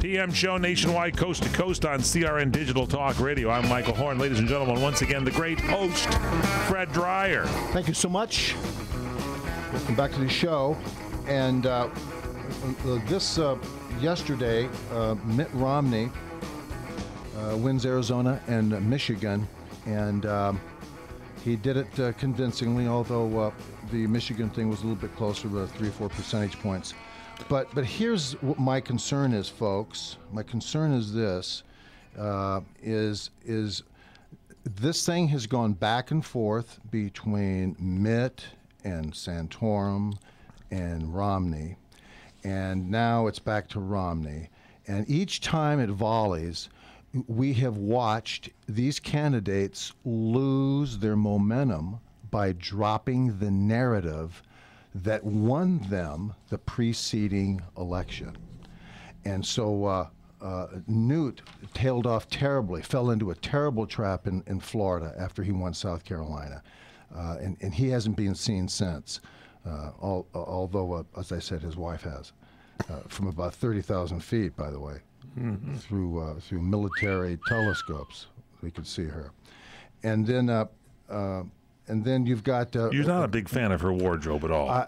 PM show nationwide, coast to coast on CRN Digital Talk Radio. I'm Michael Horn. Ladies and gentlemen, once again, the great host, Fred Dryer. Thank you so much. Welcome back to the show. And yesterday, Mitt Romney wins Arizona and Michigan. And he did it convincingly, although the Michigan thing was a little bit closer, with 3 or 4 percentage points. But here's what my concern is, folks. My concern is this: is this thing has gone back and forth between Mitt and Santorum and Romney, and now it's back to Romney. And each time it volleys, we have watched these candidates lose their momentum by dropping the narrative that won them the preceding election. And so Newt tailed off terribly, fell into a terrible trap in Florida after he won South Carolina. And he hasn't been seen since, although, as I said, his wife has, from about 30,000 feet, by the way, through military telescopes. We could see her. And then you've got... You're not a big fan of her wardrobe at all.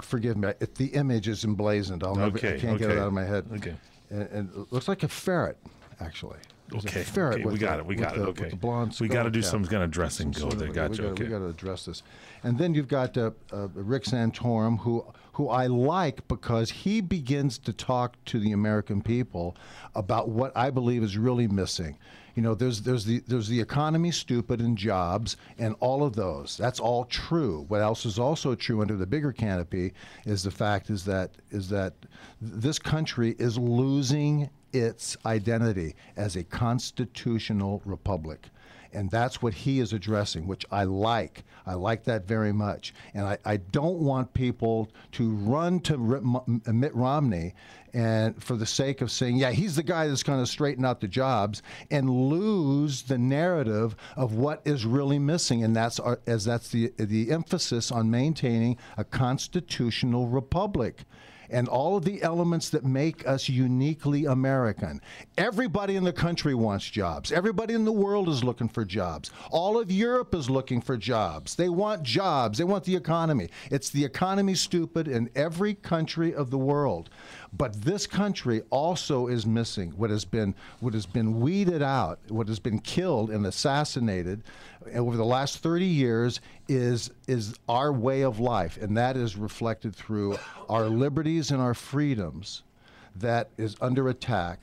Forgive me. The image is emblazoned. I can't get it out of my head. Okay. And it looks like a ferret, actually. Okay. A ferret okay. We got it. Okay. With the blonde skull we got to do cap. some kind of dressing go there. Gotcha. We got to address this. And then you've got Rick Santorum, who I like because he begins to talk to the American people about what I believe is really missing. You know, there's the economy, stupid, and jobs, and all of those. That's all true. What else is also true under the bigger canopy is the fact is that this country is losing its identity as a constitutional republic. And that's what he is addressing, which I like. I like that very much. And I don't want people to run to Mitt Romney and for the sake of saying, yeah, he's the guy that's going to straighten out the jobs, and lose the narrative of what is really missing. And that's the emphasis on maintaining a constitutional republic and all of the elements that make us uniquely American. Everybody in the country wants jobs. Everybody in the world is looking for jobs. All of Europe is looking for jobs. They want jobs. They want the economy. It's the economy, stupid, in every country of the world. But this country also is missing what has been weeded out, what has been killed and assassinated over the last 30 years is our way of life, and that is reflected through our liberties and our freedoms that is under attack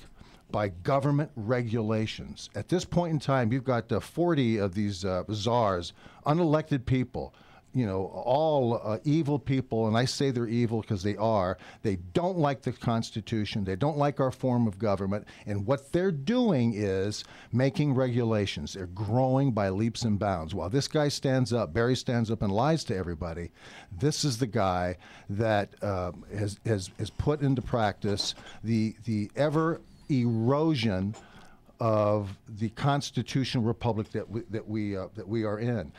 by government regulations. At this point in time, you've got 40 of these czars, unelected people, you know, all evil people, and I say they're evil because they are. They don't like the Constitution. They don't like our form of government. And what they're doing is making regulations. They're growing by leaps and bounds. While this guy stands up, Barry stands up and lies to everybody, this is the guy that has put into practice the ever erosion of the constitutional republic that we are in.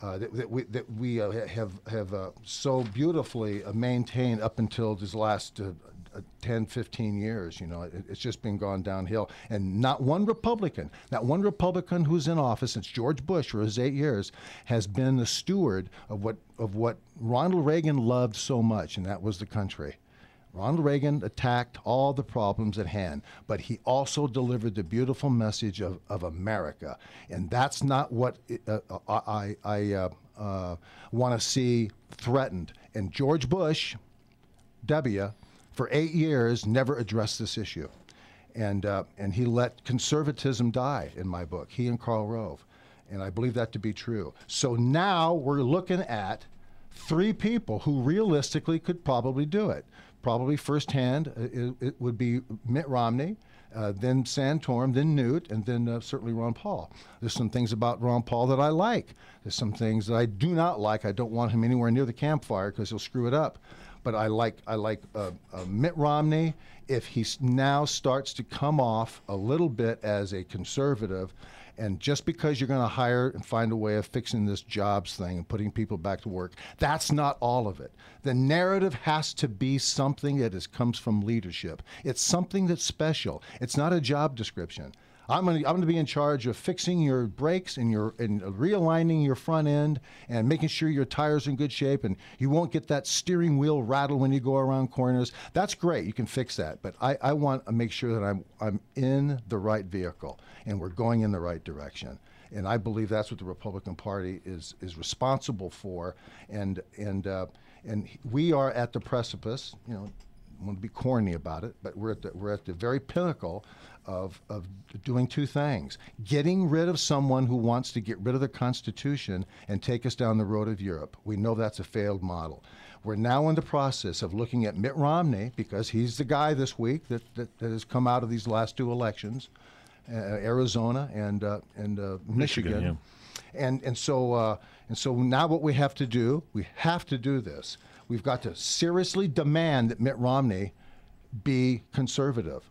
That we have so beautifully maintained up until these last 10, 15 years. You know, it's just been gone downhill. And not one Republican who's in office since George Bush for his 8 years has been the steward of what Ronald Reagan loved so much, and that was the country. Ronald Reagan attacked all the problems at hand, but he also delivered the beautiful message of America. And that's not what I want to see threatened. And George Bush, W., for 8 years, never addressed this issue. And he let conservatism die, in my book, he and Karl Rove. And I believe that to be true. So now we're looking at 3 people who realistically could probably do it. Probably firsthand, it would be Mitt Romney, then Santorum, then Newt, and then certainly Ron Paul. There's some things about Ron Paul that I like. There's some things that I do not like. I don't want him anywhere near the campfire because he'll screw it up. But I like Mitt Romney if he now starts to come off a little bit as a conservative And just because you're going to hire and find a way of fixing this jobs thing and putting people back to work, that's not all of it. The narrative has to be something that comes from leadership. It's something that's special. It's not a job description. I'm going to be in charge of fixing your brakes and realigning your front end and making sure your tires are in good shape and you won't get that steering wheel rattle when you go around corners. That's great. You can fix that. But I want to make sure that I'm in the right vehicle and we're going in the right direction. And I believe that's what the Republican Party is responsible for. And we are at the precipice. You know, I want to be corny about it, but we're at the very pinnacle of doing two things: getting rid of someone who wants to get rid of the Constitution and take us down the road of Europe. We know that's a failed model. We're now in the process of looking at Mitt Romney, because he's the guy this week that has come out of these last two elections, Arizona and Michigan. Yeah. And so now what we have to do this. We've got to seriously demand that Mitt Romney be conservative.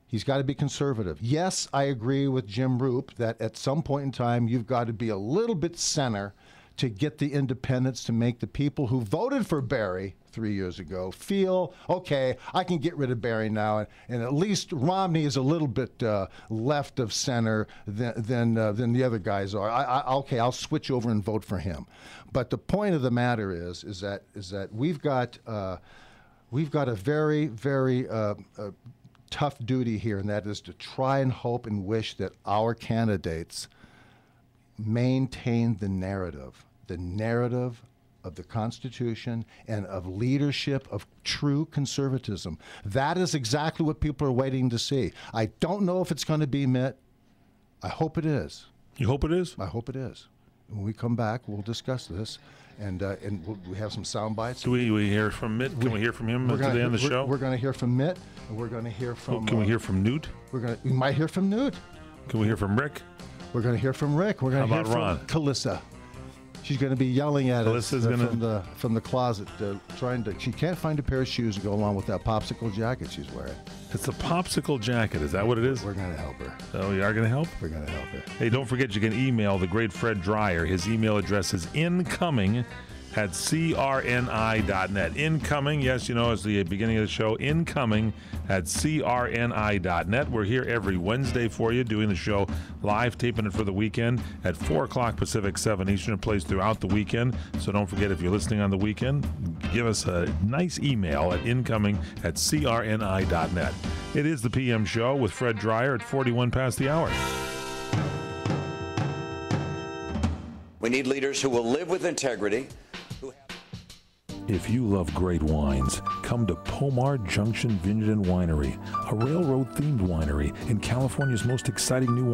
He's got to be conservative. Yes, I agree with Jim Roop that at some point in time you've got to be a little bit center to get the independents to make the people who voted for Barry 3 years ago feel, okay, I can get rid of Barry now, and at least Romney is a little bit left of center than the other guys are. Okay, I'll switch over and vote for him. But the point of the matter is that we've got a very, very tough duty here, and that is to try and hope and wish that our candidates maintain the narrative of the Constitution and of leadership, of true conservatism. That is exactly what people are waiting to see. I don't know if it's going to be Mitt. I hope it is. You hope it is? I hope it is. When we come back, we'll discuss this, and we have some sound bites. Do we hear from Mitt? Can we hear from him today on the show? We're going to hear from Mitt, and we're going to hear from... Can we hear from Newt? We might hear from Newt. Can we hear from Rick? We're going to hear from Rick. We're going to hear from Ron? Calissa. She's going to be yelling at us from the closet, she can't find a pair of shoes to go along with that popsicle jacket she's wearing. It's a popsicle jacket. Is that what it is? We're going to help her. Oh, you are going to help? We're going to help her. Hey, don't forget you can email the great Fred Dryer. His email address is incoming@crni.net. Incoming, yes, you know, it's the beginning of the show. Incoming@crni.net. We're here every Wednesday for you, doing the show live, taping it for the weekend at 4 o'clock Pacific, 7 Eastern. It plays throughout the weekend. So don't forget, if you're listening on the weekend, give us a nice email at incoming@crni.net. It is the PM show with Fred Dryer at 41 past the hour. We need leaders who will live with integrity. If you love great wines, come to Pomar Junction Vineyard and Winery, a railroad-themed winery in California's most exciting new wine.